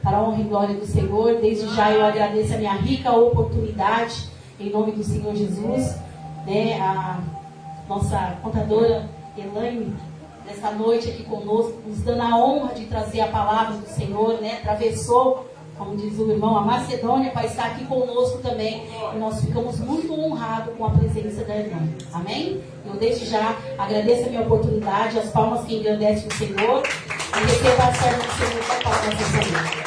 para a honra e glória do Senhor. Desde já eu agradeço a minha rica oportunidade, em nome do Senhor Jesus, né? A nossa contadora Elaine, nessa noite aqui conosco, nos dando a honra de trazer a palavra do Senhor, né? Atravessou, como diz o irmão, a Macedônia para estar aqui conosco também. E nós ficamos muito honrados com a presença da irmã. Amém? Eu desde já agradeço a minha oportunidade, as palmas que engrandecem o Senhor, e receba a serva do Senhor para a palavra do Senhor.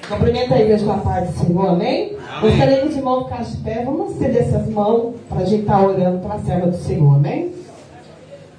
Cumprimenta a igreja com a paz do Senhor, amém? Gostaria que os irmãos ficassem de pé. Vamos estender essas mãos para a gente estar orando para a serva do Senhor, amém?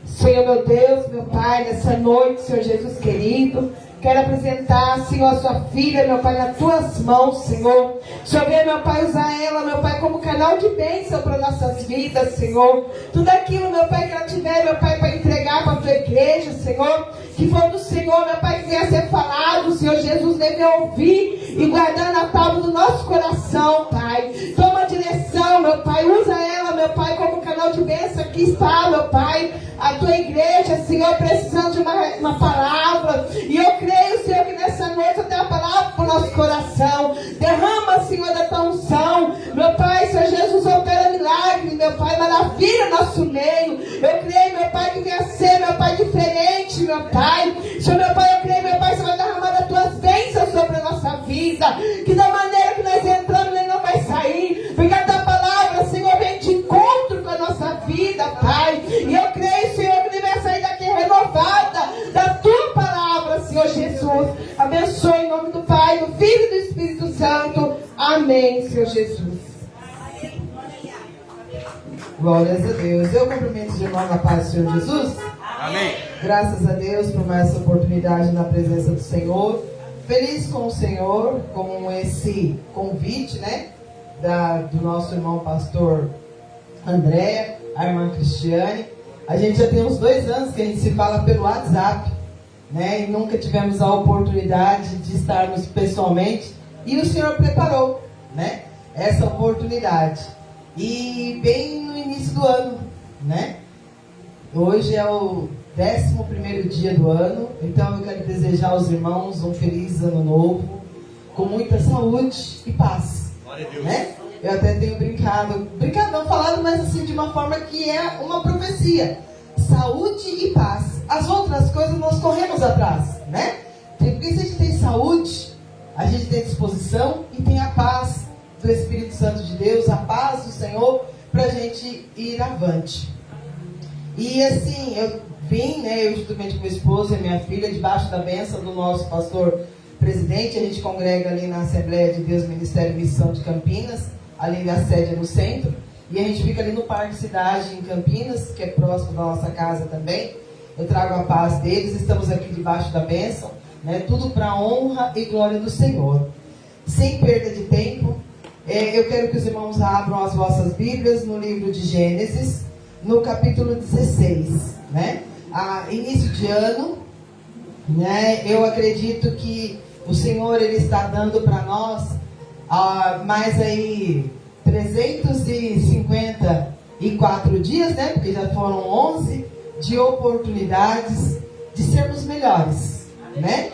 Senhor, meu Deus, meu Pai, nessa noite, Senhor Jesus querido, quero apresentar, Senhor, a sua filha, meu Pai, nas tuas mãos, Senhor. Senhor, venha, meu Pai, usar ela, meu Pai, como canal de bênção para nossas vidas, Senhor. Tudo aquilo, meu Pai, que ela tiver, meu Pai, para entregar para a tua igreja, Senhor, que for do Senhor, meu Pai, que venha ser falado, Senhor Jesus, deve ouvir e guardar na palma do nosso coração, Pai. Toma a direção, meu Pai, usa ela, meu Pai, como canal de bênção que está, meu Pai, a tua igreja, Senhor, precisando de uma palavra. E eu creio, Senhor, que nessa noite eu tenho a palavra para o nosso coração. Derrama, Senhor, da tua unção. Meu Pai, Senhor Jesus, opera milagre, meu Pai, maravilha no nosso meio. Eu creio, meu Pai, que venha ser, meu Pai, diferente, meu Pai. Senhor, meu Pai, eu creio, meu Pai, você vai derramar as tuas bênçãos sobre a nossa vida. Que da maneira que nós entramos, ele não vai sair. Porque a tua palavra, Senhor, vem de encontro com a nossa vida, Pai. E eu creio, Senhor, que ele vai sair daqui renovada da tua palavra, Senhor Jesus. Abençoe em nome do Pai, do Filho e do Espírito Santo. Amém, Senhor Jesus. Glórias a Deus. Eu cumprimento os irmãos na paz do Senhor Jesus. Amém. Graças a Deus por mais essa oportunidade na presença do Senhor. Feliz com o Senhor, com esse convite, né? Do nosso irmão pastor André, a irmã Cristiane. A gente já tem uns 2 anos que a gente se fala pelo WhatsApp, né? E nunca tivemos a oportunidade de estarmos pessoalmente. E o Senhor preparou, né? Essa oportunidade. E bem no início do ano, né? Hoje é o 11º dia do ano. Então eu quero desejar aos irmãos um feliz ano novo, com muita saúde e paz. Glória a Deus. Né? Eu até tenho brincado não falado, mas assim, de uma forma que é uma profecia. Saúde e paz. As outras coisas nós corremos atrás, né? Porque se a gente tem saúde, a gente tem disposição e tem a paz do Espírito Santo de Deus, a paz do Senhor, para a gente ir avante. E assim, eu vim, né, eu juntamente com meu esposo e minha filha, debaixo da bênção do nosso pastor presidente. A gente congrega ali na Assembleia de Deus, Ministério e Missão de Campinas, ali da sede no centro, e a gente fica ali no Parque Cidade, em Campinas, que é próximo da nossa casa também. Eu trago a paz deles, estamos aqui debaixo da bênção, né, tudo para a honra e glória do Senhor. Sem perda de tempo, eu quero que os irmãos abram as vossas Bíblias no livro de Gênesis, no capítulo 16, né? Início de ano, né? Eu acredito que o Senhor, ele está dando para nós mais aí 354 dias, né? Porque já foram 11 de oportunidades de sermos melhores, né?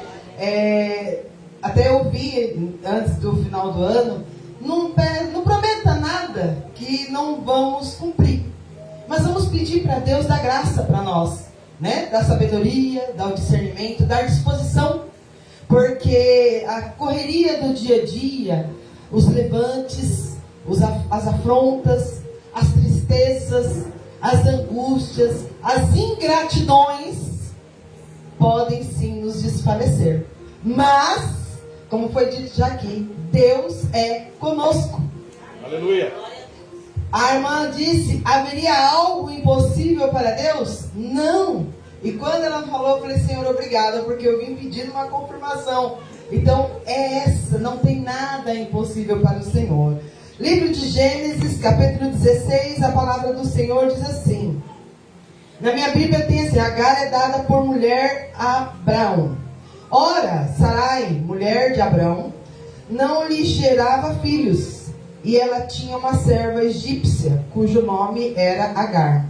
Até eu vi antes do final do ano, não prometa nada que não vamos cumprir. Mas vamos pedir para Deus dar graça para nós, né? Da sabedoria, dar o discernimento, dar disposição. Porque a correria do dia a dia, os levantes, as afrontas, as tristezas, as angústias, as ingratidões podem sim nos desfalecer. Mas, como foi dito já aqui, Deus é conosco. Aleluia. A irmã disse, haveria algo impossível para Deus? Não. E quando ela falou, eu falei, Senhor, obrigada, porque eu vim pedindo uma confirmação. Então, não tem nada impossível para o Senhor. Livro de Gênesis, capítulo 16, a palavra do Senhor diz assim. Na minha Bíblia tem assim, Agar é dada por mulher a Abrão. Ora, Sarai, mulher de Abrão, não lhe gerava filhos. E ela tinha uma serva egípcia, cujo nome era Agar.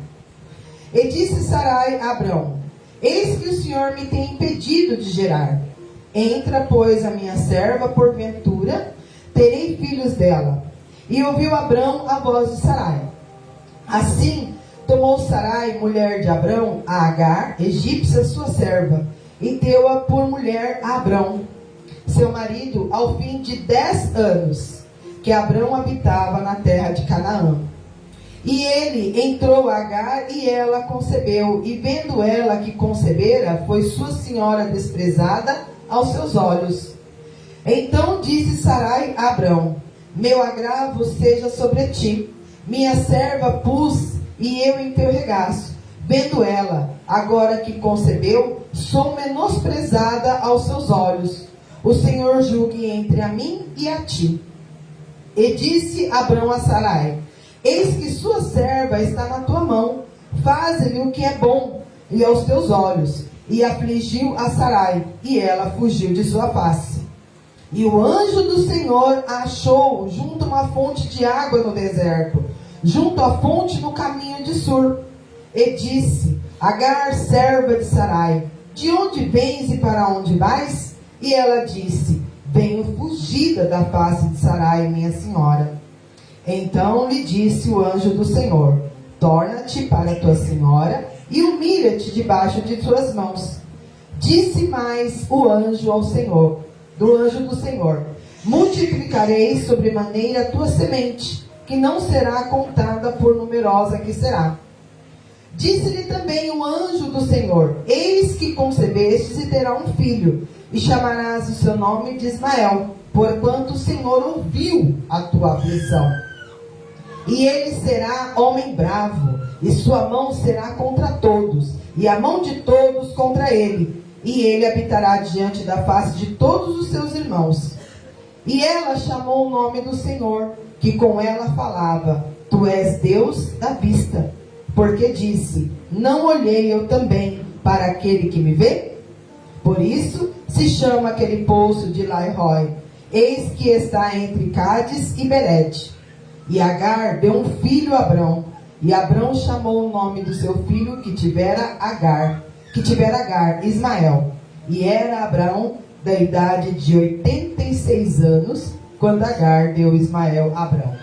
E disse Sarai a Abrão, eis que o Senhor me tem impedido de gerar. Entra, pois, a minha serva, porventura terei filhos dela. E ouviu Abrão a voz de Sarai. Assim tomou Sarai, mulher de Abrão, a Agar, egípcia, sua serva, e deu-a por mulher a Abrão, seu marido, ao fim de 10 anos, que Abrão habitava na terra de Canaã. E ele entrou a Agar, e ela concebeu, e vendo ela que concebera, foi sua senhora desprezada aos seus olhos. Então disse Sarai a Abrão: meu agravo seja sobre ti, minha serva pus, e eu em teu regaço. Vendo ela, agora que concebeu, sou menosprezada aos seus olhos. O Senhor julgue entre a mim e a ti. E disse Abrão a Sarai: eis que sua serva está na tua mão, faze-lhe o que é bom e aos teus olhos. E afligiu a Sarai, e ela fugiu de sua face. E o anjo do Senhor a achou junto a uma fonte de água no deserto, junto à fonte no caminho de Sur. E disse: Agar, serva de Sarai, de onde vens e para onde vais? E ela disse: venho fugida da face de Sarai, minha senhora. Então lhe disse o anjo do Senhor: torna-te para tua senhora e humilha-te debaixo de tuas mãos. Disse mais o anjo ao Senhor, do anjo do Senhor: multiplicarei sobremaneira a tua semente, que não será contada por numerosa que será. Disse-lhe também o anjo do Senhor: eis que concebestes e terá um filho, e chamarás o seu nome de Ismael, porquanto o Senhor ouviu a tua aflição. E ele será homem bravo, e sua mão será contra todos, e a mão de todos contra ele, e ele habitará diante da face de todos os seus irmãos. E ela chamou o nome do Senhor, que com ela falava: tu és Deus da vista. Porque disse: não olhei eu também para aquele que me vê? Por isso se chama aquele poço de Lai-Roi. Eis que está entre Cádiz e Berede. E Agar deu um filho a Abrão. E Abrão chamou o nome do seu filho que tivera Agar, Ismael. E era Abrão da idade de 86 anos, quando Agar deu Ismael a Abrão.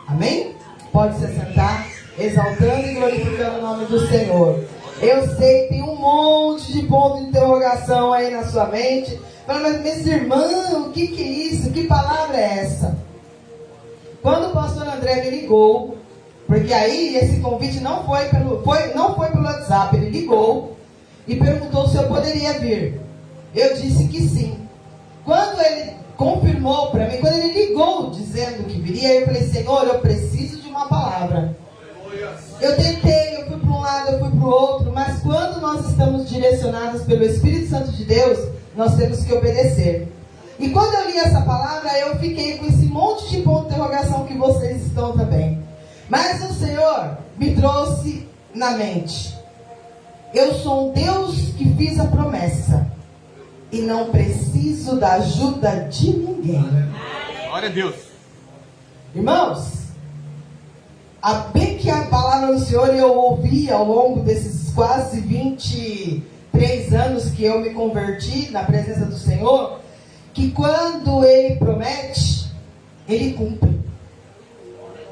Amém? Pode se sentar, exaltando e glorificando o nome do Senhor. Eu sei que tem um monte de ponto de interrogação aí na sua mente. Mas meus irmãos, o que é isso? Que palavra é essa? Quando o pastor André me ligou, porque aí esse convite não foi pelo WhatsApp, ele ligou e perguntou se eu poderia vir. Eu disse que sim. Quando ele confirmou para mim, quando ele ligou dizendo que viria, eu falei: Senhor, eu preciso de uma palavra. Eu tentei, eu fui para um lado, eu fui para o outro, mas quando nós estamos direcionados pelo Espírito Santo de Deus, nós temos que obedecer. E quando eu li essa palavra, eu fiquei com esse monte de ponto de interrogação que vocês estão também. Mas o Senhor me trouxe na mente: eu sou um Deus que fiz a promessa e não preciso da ajuda de ninguém. Glória a Deus. Irmãos, bem que a palavra do Senhor eu ouvi ao longo desses quase 23 anos que eu me converti na presença do Senhor, que quando Ele promete, Ele cumpre.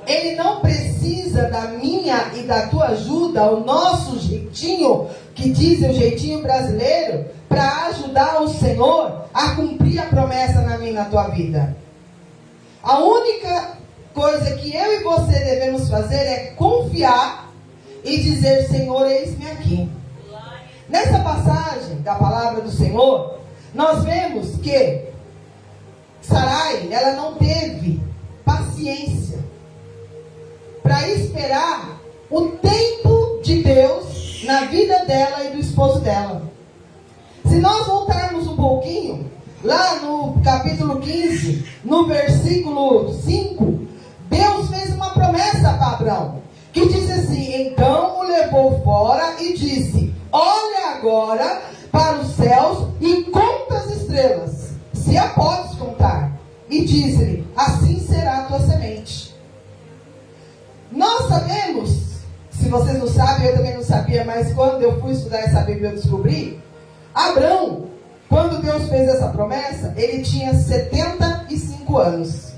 Ele não precisa da minha e da tua ajuda, o nosso jeitinho, que dizem o jeitinho brasileiro, para ajudar o Senhor a cumprir a promessa na minha e na tua vida. A única coisa que eu e você devemos fazer é confiar e dizer: Senhor, eis-me aqui. Nessa passagem da palavra do Senhor, nós vemos que Sarai, ela não teve paciência para esperar o tempo de Deus na vida dela e do esposo dela. Se nós voltarmos um pouquinho, lá no capítulo 15, no versículo 5, Deus fez uma promessa para Abrão, que diz assim: então o levou fora e disse: olha agora para os céus e conta as estrelas, se a podes contar. E disse-lhe: assim será a tua semente. Nós sabemos, se vocês não sabem, eu também não sabia, mas quando eu fui estudar essa Bíblia eu descobri, Abrão quando Deus fez essa promessa, ele tinha 75 anos.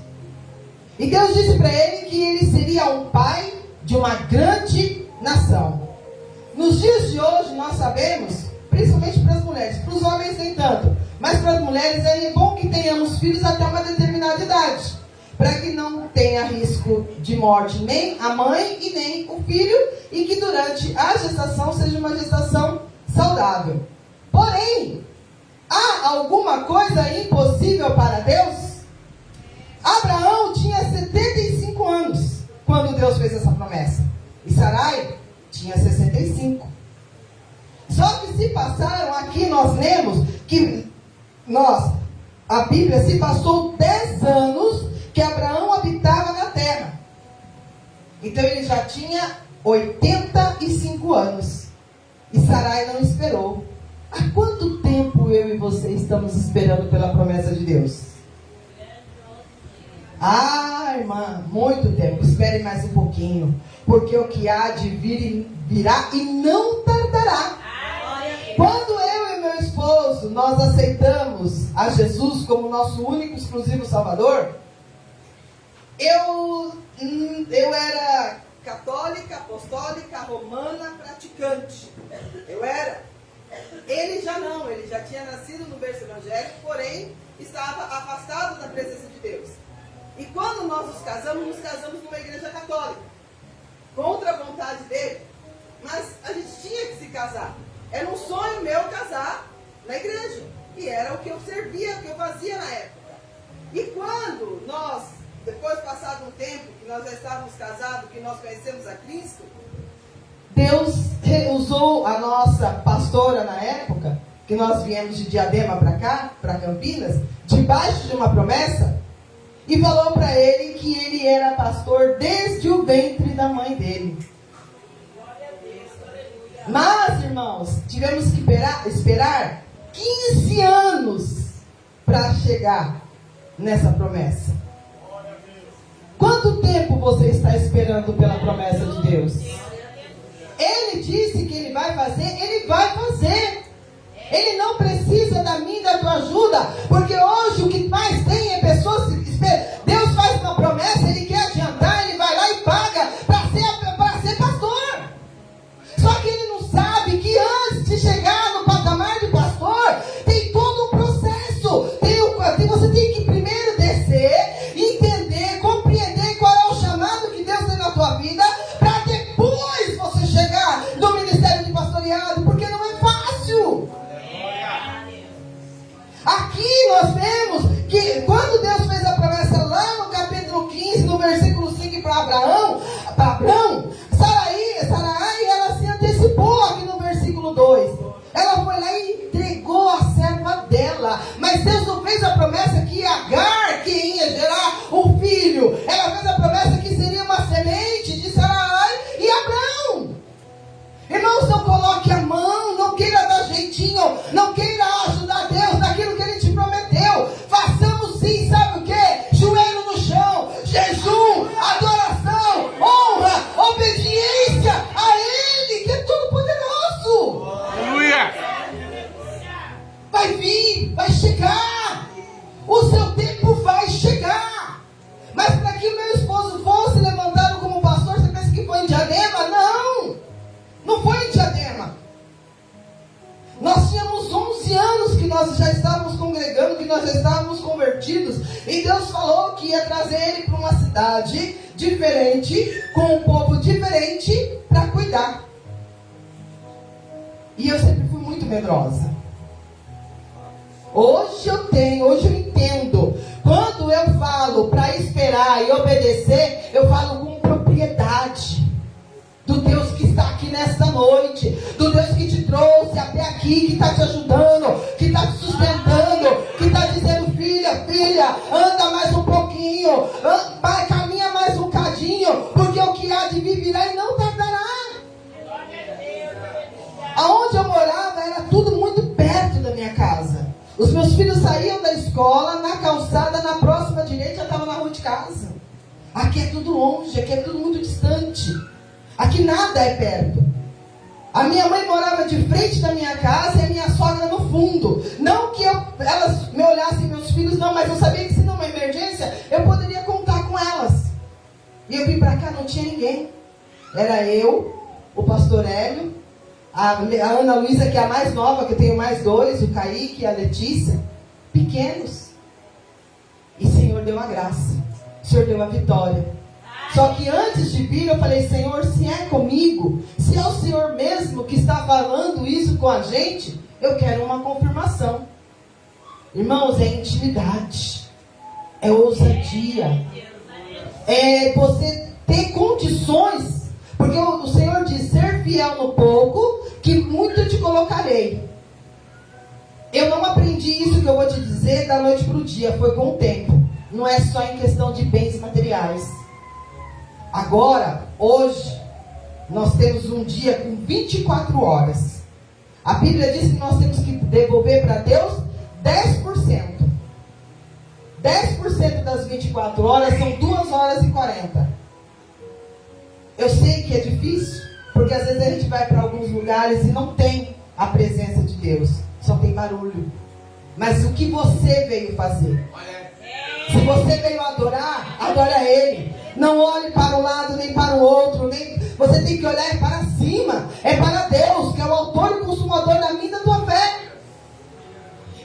E Deus disse para ele que ele seria um pai de uma grande nação. Nos dias de hoje nós sabemos, principalmente para as mulheres, para os homens nem tanto, mas para as mulheres é bom que tenhamos filhos até uma determinada idade, para que não tenha risco de morte nem a mãe e nem o filho, e que durante a gestação seja uma gestação saudável. Porém, há alguma coisa impossível para Deus? Abraão tinha 75 anos quando Deus fez essa promessa, e Sarai tinha 65. Só que se passaram, aqui nós lemos que a Bíblia se passou 10 anos que Abraão habitava na terra. Então ele já tinha 85 anos. E Sarai não esperou. Há quanto tempo eu e você estamos esperando pela promessa de Deus? Ah, irmã, muito tempo. Espere mais um pouquinho. Porque o que há de vir virá e não tardará. Quando eu e meu esposo, nós aceitamos a Jesus como nosso único, exclusivo Salvador, eu era católica, apostólica, romana, praticante. Eu era. Ele já não, ele já tinha nascido no berço evangélico, porém estava afastado da presença de Deus. E quando nós nos casamos numa igreja católica, contra a vontade dele, mas a gente tinha que se casar. Era um sonho meu casar na igreja, e era o que eu servia, o que eu fazia na época. E quando nós, depois passado um tempo, que nós já estávamos casados, que nós conhecemos a Cristo, Deus usou a nossa pastora na época, que nós viemos de Diadema para cá, para Campinas, debaixo de uma promessa, e falou para ele que ele era pastor desde o ventre da mãe dele. Mas, irmãos, tivemos que esperar 15 anos para chegar nessa promessa. Quanto tempo você está esperando pela promessa de Deus? Ele disse que ele vai fazer, ele vai fazer. Ele não precisa da minha e da tua ajuda, porque hoje o que mais tem é pessoas que Deus faz uma promessa, ele quer adiantar, ele vai lá e paga para ser pastor. Só que ele não sabe que antes de chegar no patamar de pastor, tem todo um processo. Você tem que primeiro descer, entender, compreender qual é o chamado que Deus tem na tua vida, para depois você chegar no ministério de pastoreado, porque não é fácil. Aqui nós vemos que quando Deus fez a promessa lá no capítulo 15, no versículo 5 para Abraão, Sarai, ela se antecipou aqui no versículo 2. Ela foi lá e entregou a serva dela. Mas Deus não fez a promessa que Agar que ia gerar um filho. Ela fez a promessa que seria uma semente de Sarai e Abraão. Irmãos, não coloque a mão, não queira dar jeitinho, não queira ajudar Deus naquilo que Ele te prometeu. Façamos sim, sabe o que? Joelho no chão, jejum, adoração, honra, obediência a Ele, que é todo poderoso. Aleluia! Vai vir, vai chegar. O seu tempo vai chegar. Mas para que o meu esposo fosse levantado como pastor, você pensa que foi em Diadema? Não! Não foi em Diadema. Nós tínhamos 11 anos que nós já estávamos congregando, que nós já estávamos convertidos. E Deus falou que ia trazer ele para uma cidade diferente, com um povo diferente, para cuidar. E eu sempre fui muito medrosa. Hoje eu entendo. Quando eu falo para esperar e obedecer, eu falo com propriedade. Do Deus que está aqui nesta noite, do Deus que te trouxe até aqui, que está te ajudando, que está te sustentando, que está dizendo: filha, anda mais um pouquinho, caminha mais um bocadinho, porque o que há de vir virá e não tardará. Aonde eu morava era tudo muito perto da minha casa. Os meus filhos saíam da escola, na calçada, na próxima direita, já estava na rua de casa. Aqui é tudo longe, aqui é tudo muito distante. Aqui nada é perto. A minha mãe morava de frente da minha casa e a minha sogra no fundo. Não que elas me olhassem, meus filhos, não, mas eu sabia que se numa emergência, eu poderia contar com elas. E eu vim para cá, não tinha ninguém. Era eu, o pastor Hélio, a Ana Luísa, que é a mais nova, que eu tenho mais dois, o Kaique e a Letícia, pequenos. E o Senhor deu a graça, o Senhor deu a vitória. Só que antes de vir, eu falei: Senhor, se é comigo, se é o Senhor mesmo que está falando isso com a gente, eu quero uma confirmação. Irmãos, é intimidade, é ousadia, é você ter condições, porque o Senhor diz: ser fiel no pouco, que muito te colocarei. Eu não aprendi isso que eu vou te dizer da noite para o dia, foi com o tempo. Não é só em questão de bens materiais. Agora, hoje, nós temos um dia com 24 horas. A Bíblia diz que nós temos que devolver para Deus 10%. 10% das 24 horas são 2 horas e 40. Eu sei que é difícil, porque às vezes a gente vai para alguns lugares e não tem a presença de Deus. Só tem barulho. Mas o que você veio fazer? Se você veio adorar, adora Ele. Não olhe para um lado nem para o outro. Você tem que olhar para cima. É para Deus, que é o autor e consumador da minha e da tua fé.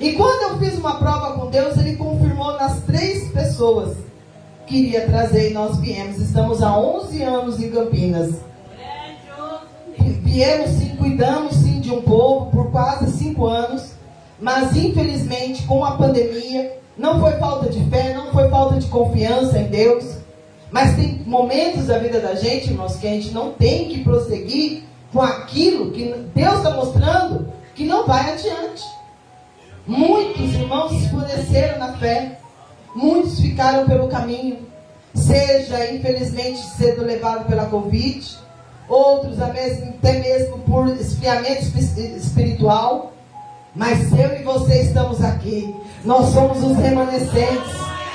E quando eu fiz uma prova com Deus, Ele confirmou nas 3 pessoas que iria trazer, e nós viemos. Estamos há 11 anos em Campinas. Viemos sim, cuidamos sim de um povo por quase 5 anos. Mas infelizmente, com a pandemia, não foi falta de fé, não foi falta de confiança em Deus. Mas tem momentos da vida da gente, irmãos, que a gente não tem que prosseguir com aquilo que Deus está mostrando que não vai adiante. Muitos irmãos se escureceram na fé. Muitos ficaram pelo caminho. Seja, infelizmente, sendo levado pela Covid. Outros até mesmo por esfriamento espiritual. Mas eu e você estamos aqui. Nós somos os remanescentes.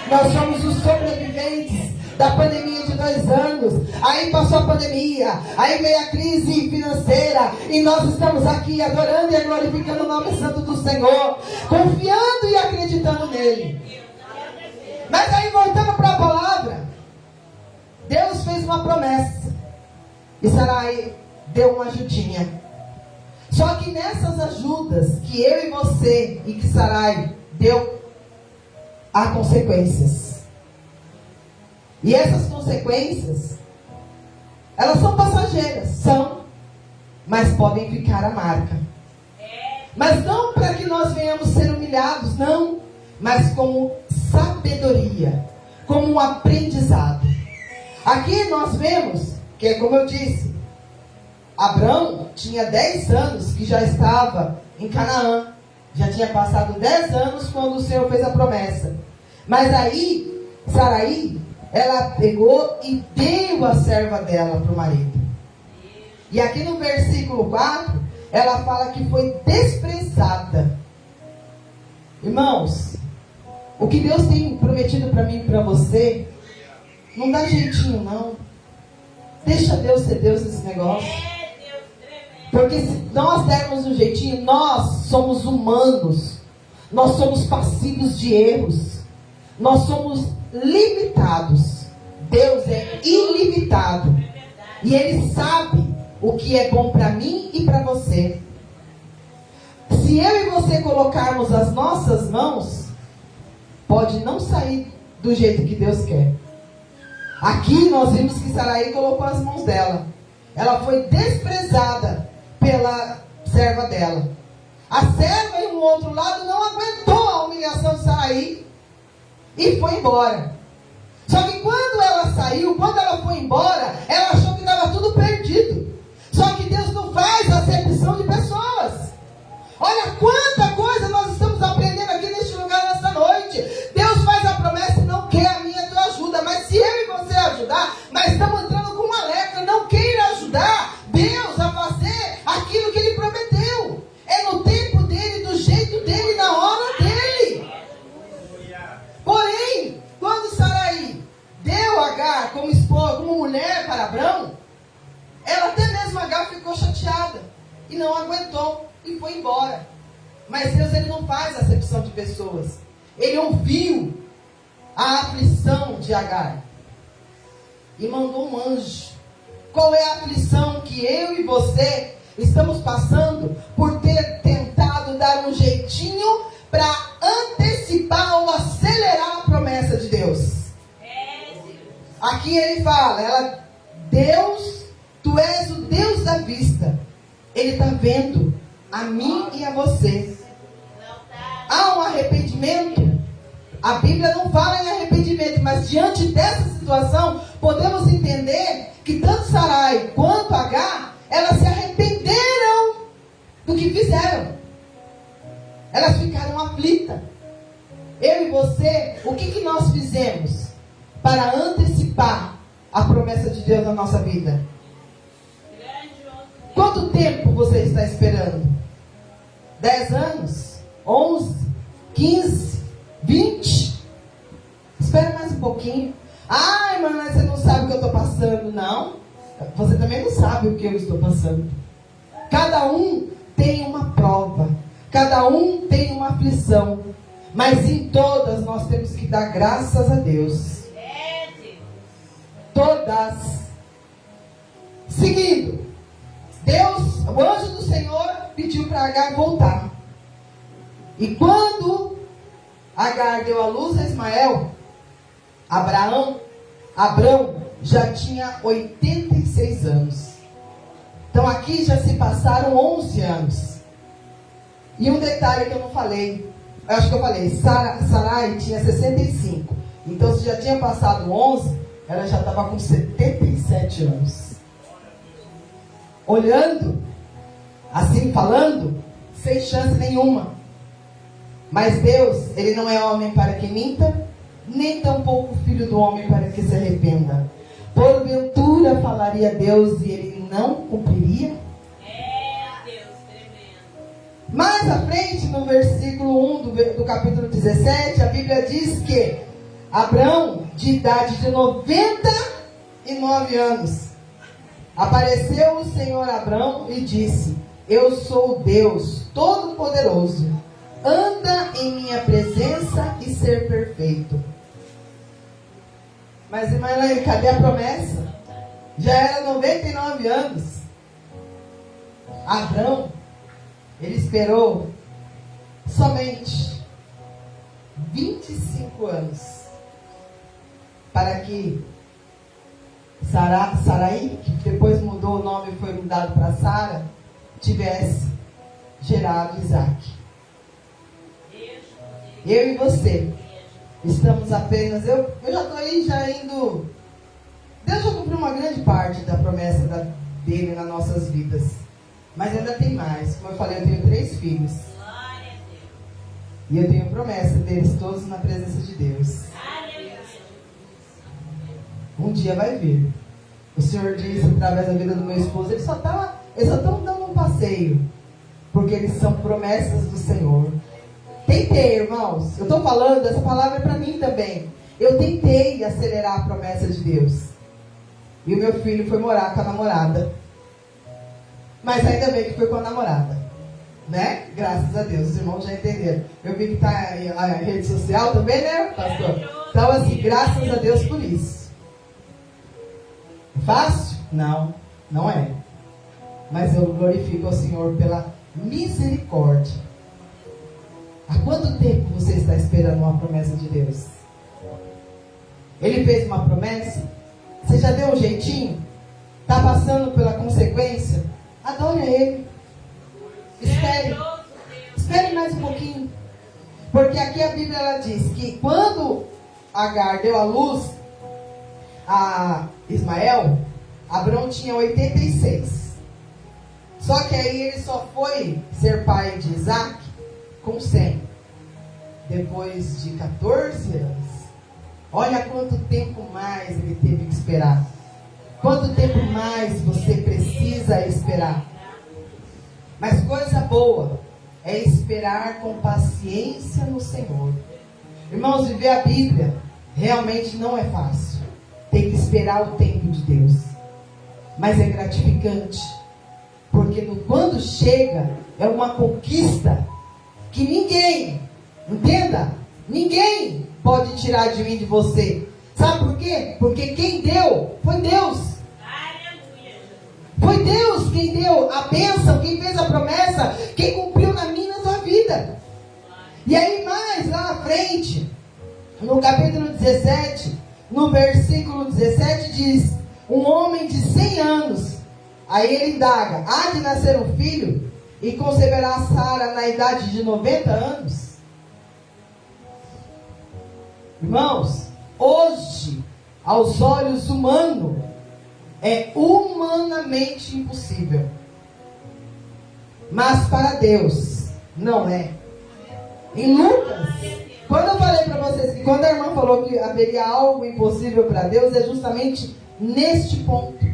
Nós somos os sobreviventes da pandemia de 2 anos. Aí passou a pandemia, aí veio a crise financeira, e nós estamos aqui adorando e glorificando o nome santo do Senhor, confiando e acreditando nele. Mas aí, voltando para a palavra, Deus fez uma promessa e Sarai deu uma ajudinha. Só que nessas ajudas que eu e você e que Sarai deu, há consequências. E essas consequências, elas são passageiras, são, mas podem ficar a marca. Mas não para que nós venhamos ser humilhados, não, mas como sabedoria, como um aprendizado. Aqui nós vemos, que é como eu disse, Abrão tinha 10 anos que já estava em Canaã, já tinha passado 10 anos quando o Senhor fez a promessa. Mas aí, Sarai, ela pegou e deu a serva dela para o marido. E aqui no versículo 4, ela fala que foi desprezada. Irmãos, o que Deus tem prometido para mim e para você, não dá jeitinho não. Deixa Deus ser Deus nesse negócio. Porque se nós dermos um jeitinho, nós somos humanos. Nós somos passivos de erros. Nós somos limitados. Deus é ilimitado. E Ele sabe o que é bom para mim e para você. Se eu e você colocarmos as nossas mãos, pode não sair do jeito que Deus quer. Aqui nós vimos que Sarai colocou as mãos dela. Ela foi desprezada pela serva dela. A serva em um outro lado não aguentou a humilhação de Sarai e foi embora. Só que quando ela saiu, quando ela foi embora, ela achou que estava tudo perdido. Só que Deus não faz acepção de pessoas. Olha quanta coisa nós estamos aprendendo aqui neste lugar nesta noite. Deus faz a promessa e não quer a minha e a tua ajuda. Mas se eu e você ajudar, mas estamos entrando com um alerta, não queira ajudar Deus a fazer aquilo que Ele prometeu. É no tempo dele, do jeito dele, na hora dele. Porém, quando Sarai deu Agar como esposa, como mulher para Abrão, ela até mesmo Agar ficou chateada. e não aguentou e foi embora. Mas Deus, ele não faz acepção de pessoas. Ele ouviu a aflição de Agar e mandou um anjo. Qual é a aflição que eu e você estamos passando por ter tentado dar um jeitinho para antecipar ou acelerar a promessa de Deus? Aqui ele fala, Deus, tu és o Deus da vista. Ele está vendo a mim e a você. Há um arrependimento. A Bíblia não fala em arrependimento, mas diante dessa situação, podemos entender que tanto Sarai quanto Agar, elas se arrependeram do que fizeram. Elas ficaram aflitas. Eu e você, o que nós fizemos para antecipar a promessa de Deus na nossa vida? Quanto tempo você está esperando? 10 anos? 11? 15? 20? Espera mais um pouquinho. Ai, mas você não sabe o que eu estou passando. Não. Você também não sabe o que eu estou passando. Cada um tem uma prova. Cada um tem uma aflição. Mas em todas nós temos que dar graças a Deus. Todas. Seguindo. Deus, o anjo do Senhor pediu para Agar voltar. E quando Agar deu à luz a Ismael, Abrão já tinha 86 anos. Então aqui já se passaram 11 anos. E um detalhe que eu não falei, eu acho que eu falei, Sarai tinha 65. Então se já tinha passado 11, ela já estava com 77 anos. Olhando, assim falando, sem chance nenhuma. Mas Deus, ele não é homem para que minta, nem tampouco filho do homem para que se arrependa. Porventura falaria Deus e ele não cumpriria? Deus, tremendo. Mais à frente, no versículo 1 do capítulo 17, a Bíblia diz que Abrão, de idade de 99 anos, apareceu o Senhor a Abrão e disse: eu sou Deus Todo-Poderoso, anda em minha presença e ser perfeito. Mas irmã Elaine, cadê a promessa? Já era 99 anos. Abrão, ele esperou somente 25 anos para que Sarai, que depois mudou o nome e foi mudado para Sara, tivesse gerado Isaac. Eu e você estamos apenas, eu já estou aí já indo. Deus já cumpriu uma grande parte da promessa dele nas nossas vidas, mas ainda tem mais. Como eu falei, eu tenho 3 filhos e eu tenho promessa deles todos na presença de Deus. Um dia vai vir. O Senhor disse através da vida do meu esposo, eles só estão dando um passeio, porque eles são promessas do Senhor. Tentei, irmãos, eu estou falando, essa palavra é para mim também. Eu tentei acelerar a promessa de Deus. E o meu filho foi morar com a namorada. Mas ainda bem que foi com a namorada, né? Graças a Deus, os irmãos já entenderam. Eu vi que está a rede social também, né, pastor? Então assim, graças a Deus por isso. Fácil? Não, não é. Mas eu glorifico ao Senhor pela misericórdia. Há quanto tempo você está esperando uma promessa de Deus? Ele fez uma promessa? Você já deu um jeitinho? Está passando pela consequência? Adore a Ele. Espere mais um pouquinho. Porque aqui a Bíblia ela diz que quando Agar deu à luz a Ismael, Abrão tinha 86. Só que aí ele só foi ser pai de Isaac com 100. Depois de 14 anos. Olha quanto tempo mais ele teve que esperar. Quanto tempo mais você precisa esperar. Mas coisa boa é esperar com paciência no Senhor. Irmãos, viver a Bíblia realmente não é fácil. Tem que esperar o tempo de Deus. Mas é gratificante. Porque quando chega, é uma conquista que ninguém, entenda, ninguém pode tirar de mim, de você. Sabe por quê? Porque quem deu foi Deus. Foi Deus quem deu a bênção, quem fez a promessa, quem cumpriu na minha e na tua vida. E aí mais lá na frente, no capítulo 17, no versículo 17 diz: um homem de 100 anos, aí ele indaga, há de nascer um filho e conceberá Sara na idade de 90 anos? Irmãos, hoje, aos olhos humanos, é humanamente impossível. Mas para Deus, não é. Em Lucas, quando eu falei para vocês que quando a irmã falou que haveria algo impossível para Deus, é justamente neste ponto.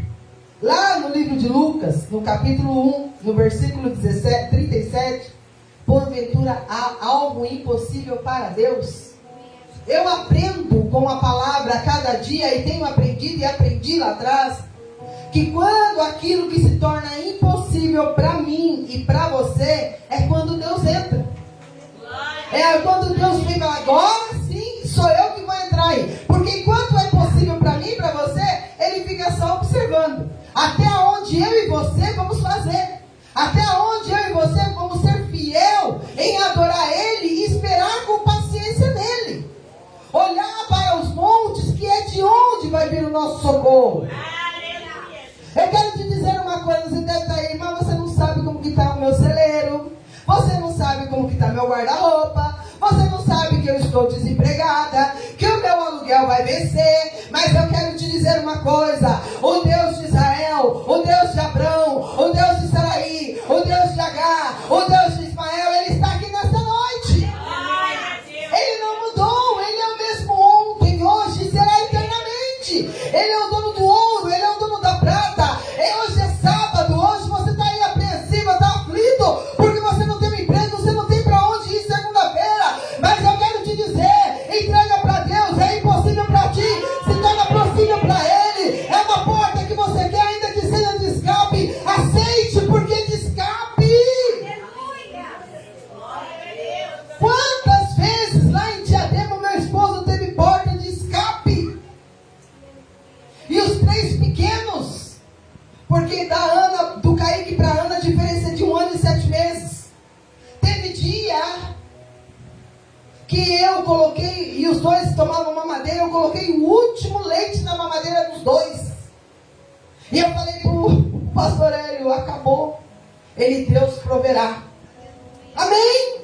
Lá no livro de Lucas, no capítulo 1, no versículo 37, porventura há algo impossível para Deus? Eu aprendo com a palavra a cada dia, e tenho aprendido e aprendi lá atrás, que quando aquilo que se torna impossível para mim e para você, é quando Deus entra. É quando Deus vem e fala, agora sim, sou eu que vou entrar aí. Porque enquanto é possível para mim e para você, Ele fica só observando. Até onde eu e você vamos fazer. Até onde eu e você vamos ser fiel em adorar Ele e esperar com paciência nele. Olhar para os montes, que é de onde vai vir o nosso socorro. Eu quero te dizer uma coisa, você deve estar aí, mas você não sabe como que está o meu celeiro. Você não sabe como que está meu guarda-roupa. Você não sabe que eu estou desempregada, que o meu aluguel vai vencer. Mas eu quero te dizer uma coisa: o Deus de Israel, o Deus de Abrão, o Deus de Saraí, o Deus de Agar, o Deus de Ismael, Ele está aqui nesta noite. Ele não mudou, Ele é o mesmo ontem, hoje e será eternamente. Ele é o dono do ouro, Ele é o dono da prata. Hoje é sábado, hoje você está aí apreensiva, está aflito, porque você não tem um emprego, você não tem para onde ir segunda-feira. Mas eu quero te dizer, entrega para Deus, é impossível para ti, se torna possível para Ele. É uma porta que você quer, ainda que seja de escape, aceite, porque de escape. Quantas vezes lá em Diadema meu esposo teve porta de escape? E os 3 pequenos, porque da Ana, do Kaique para Ana, a diferença é de 1 ano e 7 meses. Teve dia que eu coloquei, e os 2 tomavam mamadeira, eu coloquei o último leite na mamadeira dos 2. E eu falei pro pastor Hélio, acabou. Ele, Deus proverá. Amém?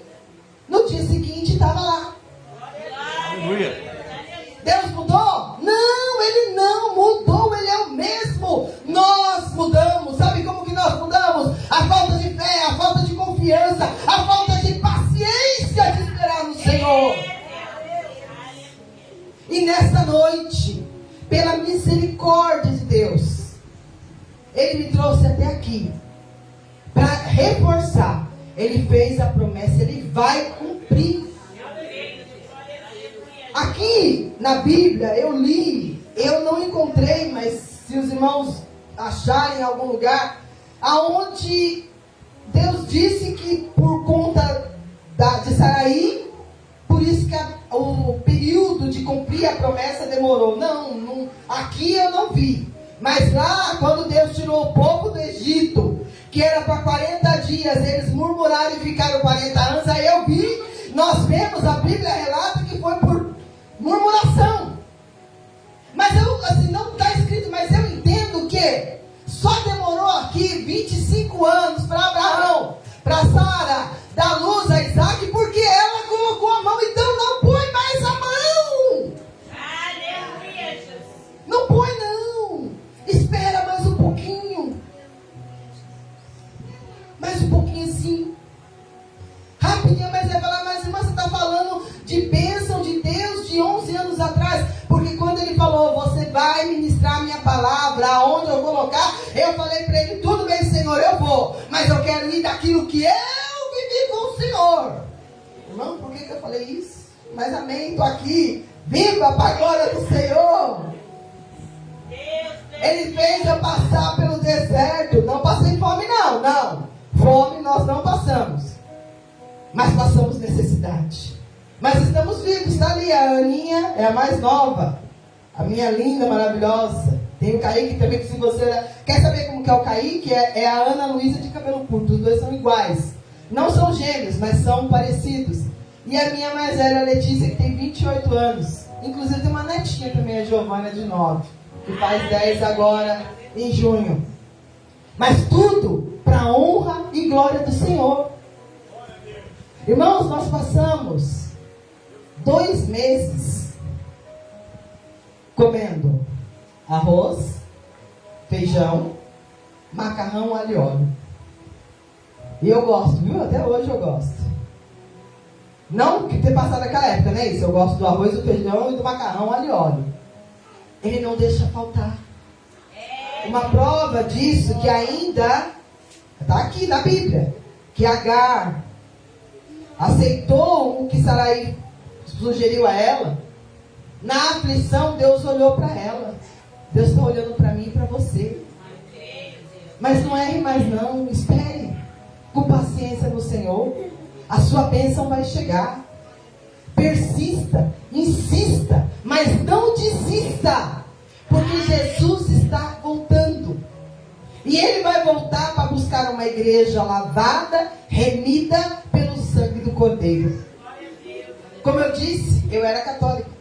No dia seguinte estava lá. Aleluia. Deus mudou? Não, Ele não mudou, Ele é o mesmo. Nós mudamos. Sabe como que nós mudamos? A falta de fé, a falta de confiança, a falta de paciência de esperar no Senhor. E nessa noite, pela misericórdia de Deus, Ele me trouxe até aqui para reforçar. Ele fez a promessa, Ele vai cumprir. Aqui na Bíblia eu li, eu não encontrei, mas se os irmãos acharem em algum lugar, aonde Deus disse que por conta de Saraí, por isso que o período de cumprir a promessa demorou. Não, aqui eu não vi. Mas lá, quando Deus tirou o povo do Egito, que era para 40 dias, eles murmuraram e ficaram 40 anos, aí eu vi, nós vemos, a Bíblia relata que foi por murmuração. Mas assim, não está escrito, mas eu entendo que só demorou aqui 25 anos para Abraão, para Sara, dar luz a Isaac, porque ela colocou a mão, então não põe mais a mão. Aleluia, Jesus. Não põe não. Espera mais um pouquinho. Mais um pouquinho sim. Rapidinho, mas vai falar, mas irmã, você está falando de bênção de Deus de 11 anos atrás. Porque quando Ele falou, você vai ministrar a minha palavra, aonde eu colocar, eu falei para Ele, tudo bem Senhor, eu vou. Mas eu quero ir daquilo que eu vivi com o Senhor. Irmão, por que eu falei isso? Mas amém, estou aqui. Viva para a glória do Senhor. Deus Ele fez eu passar pelo deserto. Não passei fome, não. Fome nós não passamos. Mas passamos necessidade. Mas estamos vivos. Está ali, a Aninha é a mais nova. A minha linda, maravilhosa. Tem o Kaique também, que se você quer saber como que é o Kaique, é a Ana Luísa de cabelo curto. Os dois são iguais. Não são gêmeos, mas são parecidos. E a minha mais velha, a Letícia, que tem 28 anos. Inclusive tem uma netinha também, a Giovana, de 9. Que faz 10 agora, em junho. Mas tudo para a honra e glória do Senhor. Irmãos, nós passamos 2 meses comendo arroz, feijão, macarrão, alho e óleo. E eu gosto, viu? Até hoje eu gosto. Não que ter passado aquela época, não é isso? Eu gosto do arroz, do feijão e do macarrão, alho e óleo. Ele não deixa faltar. Uma prova disso que ainda está aqui na Bíblia, que Agar aceitou o que Sarai sugeriu a ela. Na aflição, Deus olhou para ela. Deus está olhando para mim e para você. Mas não erre mais não, espere com paciência no Senhor. A sua bênção vai chegar. Persista, insista, mas não desista, porque Jesus está voltando. E Ele vai voltar para buscar uma igreja lavada, remida pelo sangue do Cordeiro. Como eu disse, eu era católica.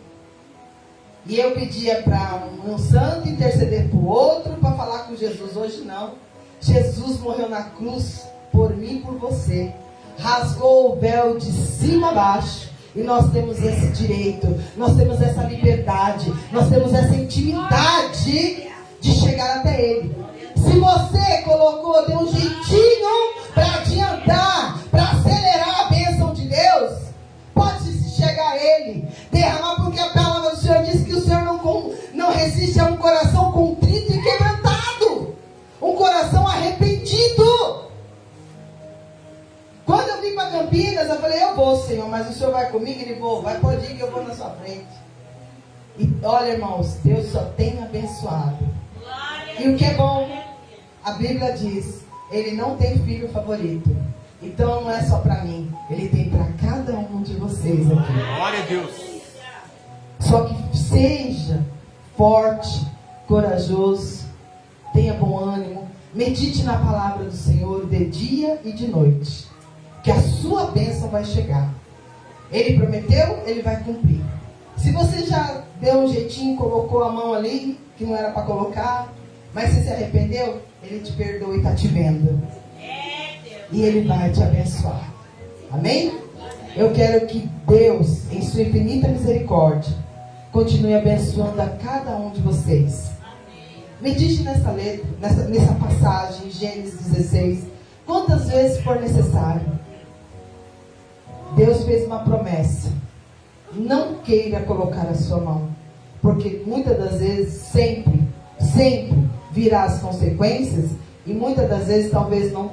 E eu pedia para um santo interceder para o outro, para falar com Jesus. Hoje não. Jesus morreu na cruz por mim e por você. Rasgou o véu de cima a baixo. E nós temos esse direito, nós temos essa liberdade, nós temos essa intimidade de chegar até Ele. Se você colocou, deu um jeitinho para adiantar, para acelerar a bênção de Deus, pode chegar a Ele, derramar, porque a palavra do Senhor diz que o Senhor não resiste a um coração contrito e quebrantado, um coração arrependido. Quando eu vim para Campinas, eu falei, eu vou, Senhor, mas o Senhor vai comigo? Ele vai, pode ir que eu vou na sua frente. E olha, irmãos, Deus só tem abençoado. E o que é bom, a Bíblia diz, Ele não tem filho favorito. Então não é só para mim, Ele tem para cada um de vocês aqui. Glória a Deus. Só que seja forte, corajoso, tenha bom ânimo, medite na palavra do Senhor de dia e de noite, que a sua bênção vai chegar. Ele prometeu, Ele vai cumprir. Se você já deu um jeitinho, colocou a mão ali, que não era para colocar, mas você se arrependeu, Ele te perdoa e está te vendo. E Ele vai te abençoar. Amém? Eu quero que Deus, em sua infinita misericórdia, continue abençoando a cada um de vocês. Medite nessa letra, nessa passagem, Gênesis 16, quantas vezes for necessário. Deus fez uma promessa. Não queira colocar a sua mão, porque muitas das vezes, sempre virá as consequências, e muitas das vezes talvez não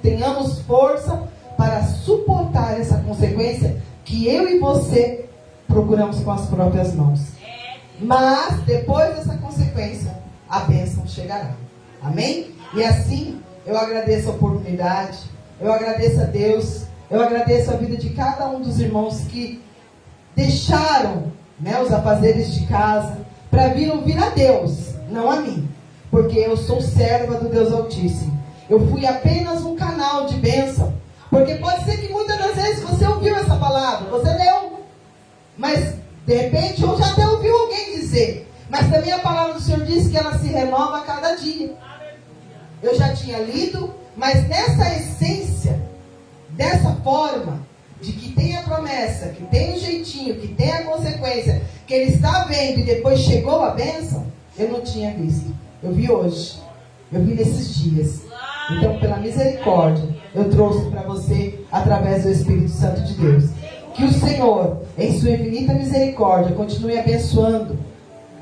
tenhamos força para suportar essa consequência que eu e você procuramos com as próprias mãos. Mas depois dessa consequência, a bênção chegará. Amém? E assim, eu agradeço a oportunidade, eu agradeço a Deus, eu agradeço a vida de cada um dos irmãos que deixaram, os afazeres de casa para vir ouvir a Deus, não a mim, porque eu sou serva do Deus Altíssimo. Eu fui apenas um canal de bênção, porque pode ser que muitas das vezes você ouviu essa palavra, você leu, mas de repente ou já até ouviu alguém dizer, mas também a palavra do Senhor diz que ela se renova a cada dia. Eu já tinha lido, mas nessa essência, dessa forma, de que tem a promessa, que tem o jeitinho, que tem a consequência, que Ele está vendo e depois chegou a bênção, eu não tinha visto. Eu vi hoje, eu vi nesses dias. Então, pela misericórdia, eu trouxe para você através do Espírito Santo de Deus. Que o Senhor, em sua infinita misericórdia, continue abençoando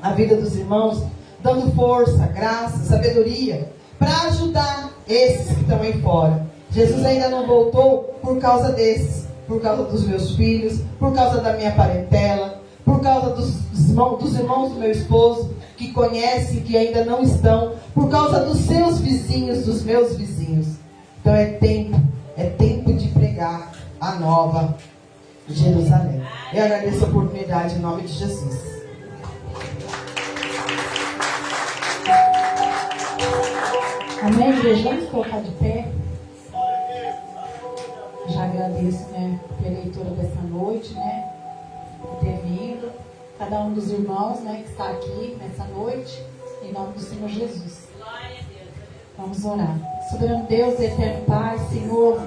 a vida dos irmãos, dando força, graça, sabedoria, para ajudar esses que estão aí fora. Jesus ainda não voltou por causa desses, por causa dos meus filhos, por causa da minha parentela, por causa dos dos irmãos do meu esposo, que conhecem, que ainda não estão, por causa dos seus vizinhos, dos meus vizinhos. Então é tempo de pregar a nova Jerusalém. Eu agradeço a oportunidade em nome de Jesus. Amém, igreja? Vamos colocar de pé. Já agradeço, né, pela leitura dessa noite, né, por ter vindo. Cada um dos irmãos, né, que está aqui nessa noite, em nome do Senhor Jesus. Vamos orar. Soberano Deus, eterno Pai, Senhor,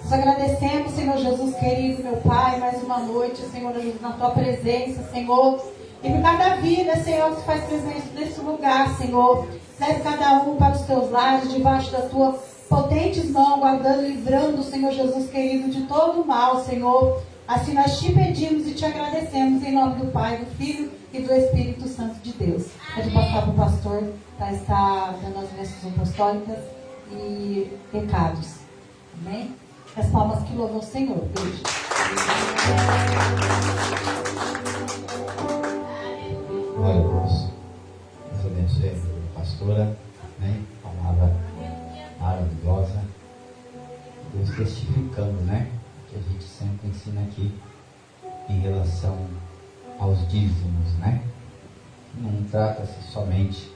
nós agradecemos, Senhor Jesus querido, meu Pai, mais uma noite, Senhor Jesus, na Tua presença, Senhor. E por cada vida, Senhor, que se faz presente nesse lugar, Senhor. Leve cada um para os Teus lares, debaixo da Tua potentes mãos, guardando e livrando, Senhor Jesus querido, de todo o mal, Senhor. Assim nós Te pedimos e Te agradecemos, em nome do Pai, do Filho e do Espírito Santo de Deus. Pode passar para o pastor para estar dando as bênçãos apostólicas e pecados. Amém? As palmas que louvam o Senhor. Beijo. Glória a Deus. Deus abençoe a pastora, né? Palavra maravilhosa. Deus testificando, né? Que a gente sempre ensina aqui em relação aos dízimos, né? Não trata-se somente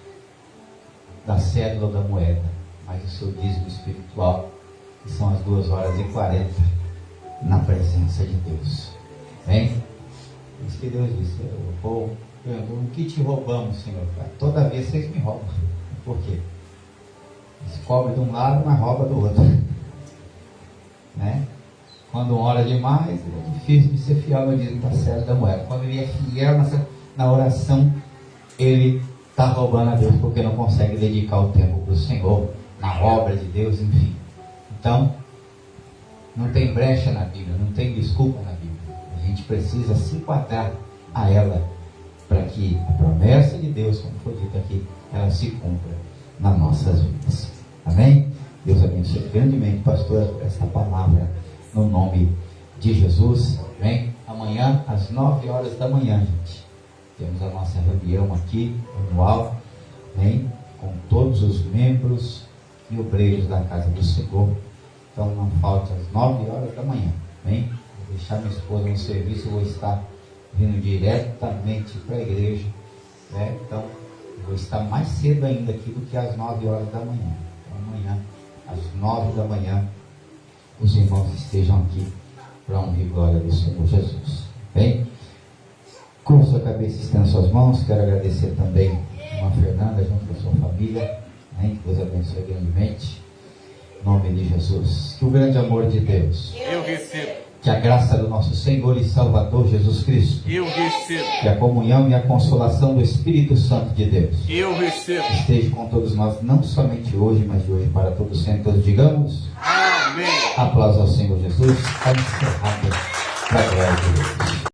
da cédula ou da moeda, mas o seu dízimo espiritual, que são as 2h40 na presença de Deus. Bem? Isso que Deus disse, o que te roubamos, Senhor? Toda vez vocês me roubam. Por quê? Eles cobram de um lado, mas rouba do outro. Né? Quando ora demais, é difícil de ser fiel no dízimo da cédula da moeda. Quando ele é fiel na oração, ele está roubando a Deus porque não consegue dedicar o tempo para o Senhor, na obra de Deus, enfim. Então, não tem brecha na Bíblia, não tem desculpa na Bíblia. A gente precisa se enquadrar a ela para que a promessa de Deus, como foi dito aqui, ela se cumpra nas nossas vidas. Amém? Deus abençoe grandemente, pastor, por essa palavra, no nome de Jesus. Amém? Amanhã, às 9h da manhã, gente, temos a nossa reunião aqui, anual, amém? Com todos os membros e obreiros da casa do Senhor. Então não falta às 9h da manhã, amém? Vou deixar minha esposa no serviço, eu vou estar vindo diretamente para a igreja, né? Então eu vou estar mais cedo ainda aqui do que às 9h da manhã. Então amanhã, às 9h da manhã, os irmãos estejam aqui para honrar a glória do Senhor Jesus. Bem? Com sua cabeça estenda suas mãos, quero agradecer também a irmã Fernanda, junto com a sua família, né? Que Deus abençoe grandemente, em nome de Jesus. Que o grande amor de Deus, Eu recebo. que a graça do nosso Senhor e Salvador Jesus Cristo, Eu recebo. que a comunhão e a consolação do Espírito Santo de Deus Eu recebo. esteja com todos nós, não somente hoje, mas de hoje para todos sempre. Todos digamos Amém. aplausos ao Senhor Jesus. Está encerrado para a glória de Deus.